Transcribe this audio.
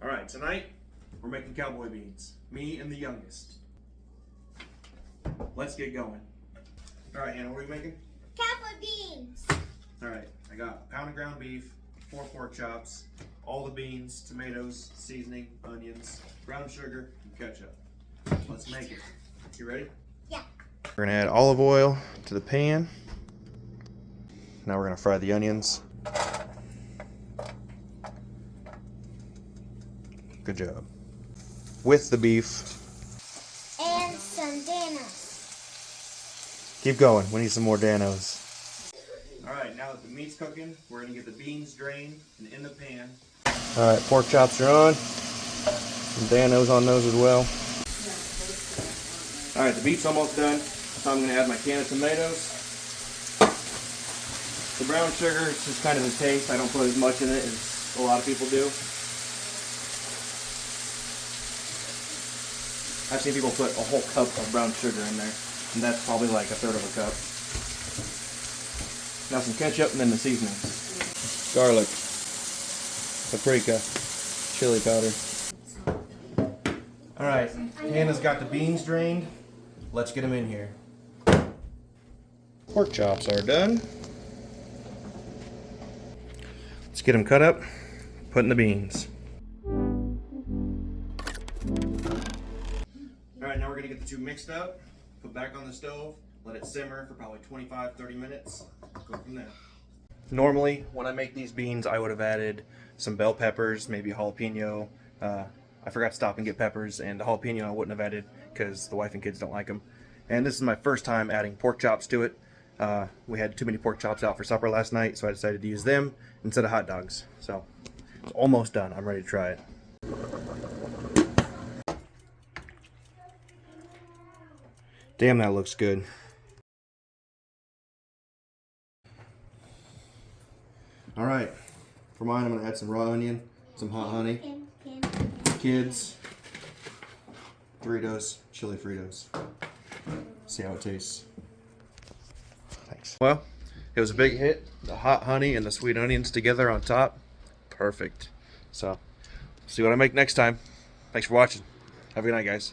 Alright, tonight we're making cowboy beans. Me and the youngest. Let's get going. Alright, Hannah, what are we making? Cowboy beans. Alright, I got a pound of ground beef, 4 pork chops, all the beans, tomatoes, seasoning, onions, brown sugar, and ketchup. Let's make it. You ready? Yeah. We're gonna add olive oil to the pan. Now we're gonna fry the onions. Good job. With the beef. And some Danos. Keep going, we need some more Danos. Alright, now that the meat's cooking, we're gonna get the beans drained and in the pan. Alright, pork chops are on. Some Danos on those as well. Alright, the beef's almost done, so I'm gonna add my can of tomatoes. The brown sugar is just kind of a taste. I don't put as much in it as a lot of people do. I've seen people put a whole cup of brown sugar in there, and that's probably like 1/3 of a cup. Now some ketchup and then the seasonings. Garlic, paprika, chili powder. Alright, Hannah's got the beans drained. Let's get them in here. Pork chops are done. Let's get them cut up, put in the beans. Alright, now we're going to get the two mixed up, put back on the stove, let it simmer for probably 25-30 minutes, go from there. Normally, when I make these beans, I would have added some bell peppers, maybe a jalapeno. I forgot to stop and get peppers, and the jalapeno I wouldn't have added because the wife and kids don't like them. And this is my first time adding pork chops to it. We had too many pork chops out for supper last night, so I decided to use them instead of hot dogs. So, it's almost done. I'm ready to try it. Damn, that looks good. Alright, for mine I'm going to add some raw onion, some hot honey, kids, Doritos, chili Fritos. See how it tastes. Thanks. Well, it was a big hit. The hot honey and the sweet onions together on top. Perfect. So, see what I make next time. Thanks for watching. Have a good night, guys.